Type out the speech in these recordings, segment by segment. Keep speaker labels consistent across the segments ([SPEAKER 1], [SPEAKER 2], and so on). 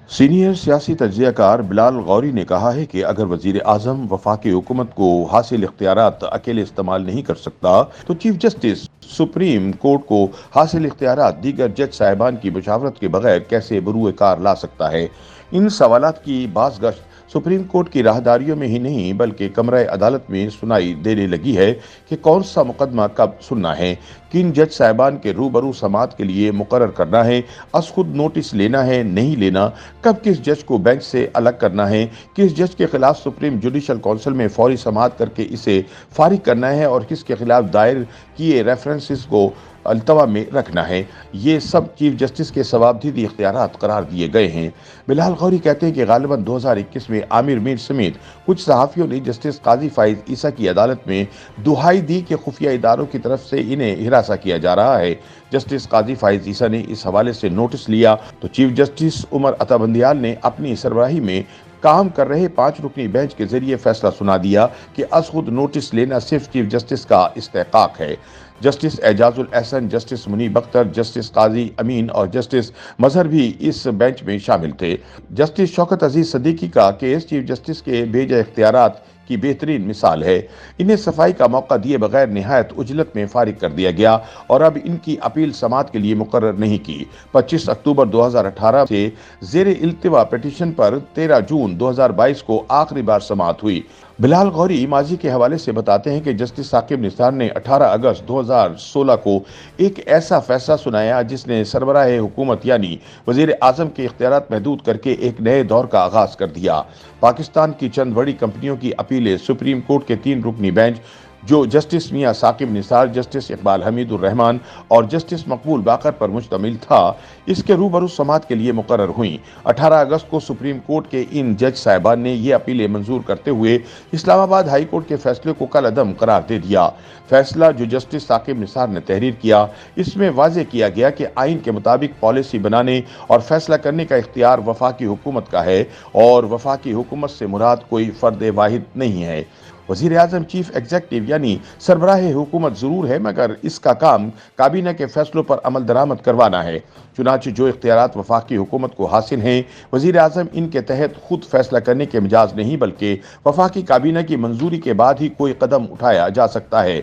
[SPEAKER 1] Senior سیاسی تجزیہ کار بلال غوری نے کہا ہے کہ اگر وزیر اعظم وفاقی حکومت کو حاصل اختیارات اکیلے استعمال نہیں کر سکتا تو چیف جسٹس سپریم کورٹ کو حاصل اختیارات دیگر جج صاحبان کی مشاورت کے بغیر کیسے بروئے کار لا سکتا ہے۔ ان سوالات کی باز گشت سپریم کورٹ کی راہداریوں میں ہی نہیں بلکہ کمرہ عدالت میں سنائی دینے لگی ہے کہ کون سا مقدمہ کب سننا ہے، کن جج صاحبان کے روبرو سماعت کے لیے مقرر کرنا ہے، از خود نوٹس لینا ہے نہیں لینا، کب کس جج کو بینچ سے الگ کرنا ہے، کس جج کے خلاف سپریم جوڈیشل کونسل میں فوری سماعت کر کے اسے فارغ کرنا ہے اور کس کے خلاف دائر کیے ریفرنسز کو التوا میں رکھنا ہے، یہ سب چیف جسٹس کے ثوابدیدی اختیارات قرار دیے گئے ہیں۔ بلال غوری کہتے ہیں کہ غالباً 2021 میں عامر میر سمیت کچھ صحافیوں نے جسٹس قاضی فائز عیسیٰ کی عدالت میں دہائی دی کہ خفیہ اداروں کی طرف سے انہیں ہراساں کیا جا رہا ہے۔ جسٹس قاضی فائز عیسیٰ نے اس حوالے سے نوٹس لیا تو چیف جسٹس عمر عطا بندیال نے اپنی سربراہی میں کام کر رہے 5 رکنی بینچ کے ذریعے فیصلہ سنا دیا کہ از خود نوٹس لینا صرف چیف جسٹس کا استحقاق ہے۔ جسٹس اعجاز الاحسن، جسٹس منیب اختر، جسٹس قاضی امین اور جسٹس مظہر بھی اس بینچ میں شامل تھے۔ جسٹس شوکت عزیز صدیقی کا کیس چیف جسٹس کے بھیجے اختیارات کی بہترین مثال ہے۔ انہیں صفائی کا موقع دیے بغیر نہایت عجلت میں فارغ کر دیا گیا اور اب ان کی اپیل سماعت کے لیے مقرر نہیں کی۔ 25 اکتوبر 2018 سے زیر التوا پٹیشن پر 13 جون 2022 کو آخری بار سماعت ہوئی۔ بلال غوری ماضی کے حوالے سے بتاتے ہیں کہ جسٹس ثاقب نثار نے 18 اگست 2016 کو ایک ایسا فیصلہ سنایا جس نے سربراہ حکومت یعنی وزیر اعظم کے اختیارات محدود کر کے ایک نئے دور کا آغاز کر دیا۔ پاکستان کی چند بڑی کمپنیوں کی اپیلیں سپریم کورٹ کے 3 رکنی بینچ جو جسٹس میاں ثاقب نثار، جسٹس اقبال حمید الرحمان اور جسٹس مقبول باقر پر مشتمل تھا، اس کے روبرو سماعت کے لیے مقرر ہوئیں۔ 18 اگست کو سپریم کورٹ کے ان جج صاحبان نے یہ اپیلیں منظور کرتے ہوئے اسلام آباد ہائی کورٹ کے فیصلے کو کالعدم قرار دے دیا۔ فیصلہ جو جسٹس ثاقب نثار نے تحریر کیا، اس میں واضح کیا گیا کہ آئین کے مطابق پالیسی بنانے اور فیصلہ کرنے کا اختیار وفاقی حکومت کا ہے اور وفاقی حکومت سے مراد کوئی فرد واحد نہیں ہے۔ وزیر اعظم چیف ایگزیکٹو یعنی سربراہ حکومت ضرور ہے مگر اس کا کام کابینہ کے فیصلوں پر عمل درآمد کروانا ہے۔ چنانچہ جو اختیارات وفاقی حکومت کو حاصل ہیں، وزیر اعظم ان کے تحت خود فیصلہ کرنے کے مجاز نہیں بلکہ وفاقی کابینہ کی منظوری کے بعد ہی کوئی قدم اٹھایا جا سکتا ہے۔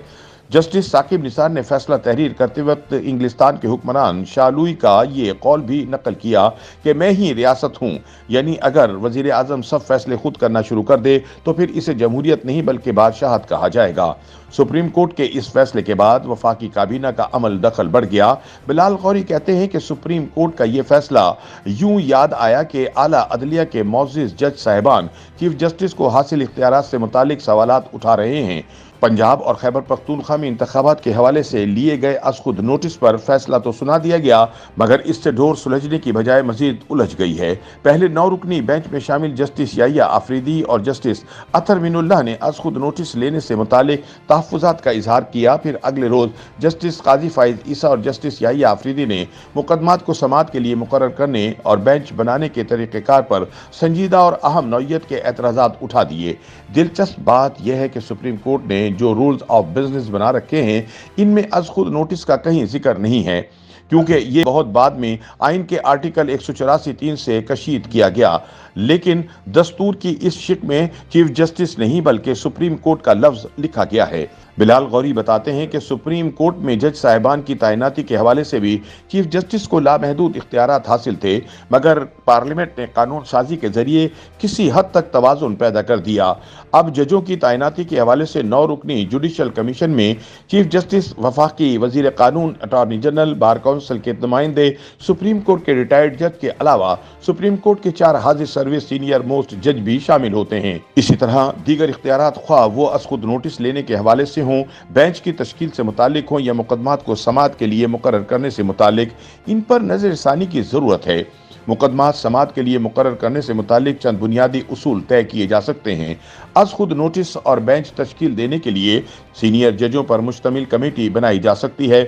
[SPEAKER 1] جسٹس ثاقب نثار نے فیصلہ تحریر کرتے وقت انگلستان کے حکمران شاہ لوئی کا یہ قول بھی نقل کیا کہ میں ہی ریاست ہوں، یعنی اگر وزیر اعظم سب فیصلے خود کرنا شروع کر دے تو پھر اسے جمہوریت نہیں بلکہ بادشاہت کہا جائے گا۔ سپریم کورٹ کے اس فیصلے کے بعد وفاقی کابینہ کا عمل دخل بڑھ گیا۔ بلال غوری کہتے ہیں کہ سپریم کورٹ کا یہ فیصلہ یوں یاد آیا کہ اعلیٰ عدلیہ کے معزز جج صاحبان چیف جسٹس کو حاصل اختیارات سے متعلق سوالات اٹھا رہے ہیں۔ پنجاب اور خیبر پختونخوا میں انتخابات کے حوالے سے لیے گئے از خود نوٹس پر فیصلہ تو سنا دیا گیا مگر اس سے ڈھور سلجھنے کی بجائے مزید الجھ گئی ہے۔ پہلے 9 رکنی بینچ میں شامل جسٹس یحییٰ آفریدی اور جسٹس اطہر مین اللہ نے از خود نوٹس لینے سے متعلق تحفظات کا اظہار کیا، پھر اگلے روز جسٹس قاضی فائز عیسیٰ اور جسٹس یحییٰ آفریدی نے مقدمات کو سماعت کے لیے مقرر کرنے اور بینچ بنانے کے طریقہ کار پر سنجیدہ اور اہم نوعیت کے اعتراضات اٹھا دیے۔ دلچسپ بات یہ ہے کہ سپریم کورٹ نے جو رولز آف بزنس بنا رکھے ہیں ان میں از خود نوٹس کا کہیں ذکر نہیں ہے کیونکہ یہ بہت بعد میں آئین کے آرٹیکل 184(3) سے کشید کیا گیا، لیکن دستور کی اس شق میں چیف جسٹس نہیں بلکہ سپریم کورٹ کا لفظ لکھا گیا ہے۔ بلال غوری بتاتے ہیں کہ سپریم کورٹ میں جج صاحبان کی تعیناتی کے حوالے سے بھی چیف جسٹس کو لامحدود اختیارات حاصل تھے مگر پارلیمنٹ نے قانون سازی کے ذریعے کسی حد تک توازن پیدا کر دیا۔ اب ججوں کی تعیناتی کے حوالے سے 9 رکنی جوڈیشل کمیشن میں چیف جسٹس، وفاقی وزیر قانون، اٹارنی جنرل، بار کونسل کے نمائندے، سپریم کورٹ کے ریٹائرڈ جج کے علاوہ سپریم کورٹ کے 4 حاضر سروس سینئر موسٹ جج بھی شامل ہوتے ہیں۔ اسی طرح دیگر اختیارات خواہ وہ از خود نوٹس لینے کے حوالے سے ہوں، بینچ کی تشکیل سے متعلق ہوں یا مقدمات کو سماعت کے لیے مقرر کرنے سے متعلق، ان پر نظر ثانی کی ضرورت ہے۔ مقدمات سماعت کے لیے مقرر کرنے سے متعلق چند بنیادی اصول طے کیے جا سکتے ہیں۔ از خود نوٹس اور بینچ تشکیل دینے کے لیے سینئر ججوں پر مشتمل کمیٹی بنائی جا سکتی ہے۔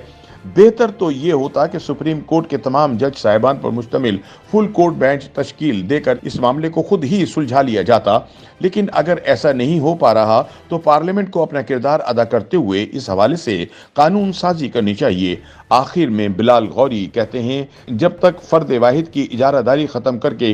[SPEAKER 1] بہتر تو یہ ہوتا کہ سپریم کورٹ کے تمام جج صاحبان پر مشتمل فل کورٹ بینچ تشکیل دے کر اس معاملے کو خود ہی سلجھا لیا جاتا، لیکن اگر ایسا نہیں ہو پا رہا تو پارلیمنٹ کو اپنا کردار ادا کرتے ہوئے اس حوالے سے قانون سازی کرنی چاہیے۔ آخر میں بلال غوری کہتے ہیں جب تک فرد واحد کی اجارہ داری ختم کر کے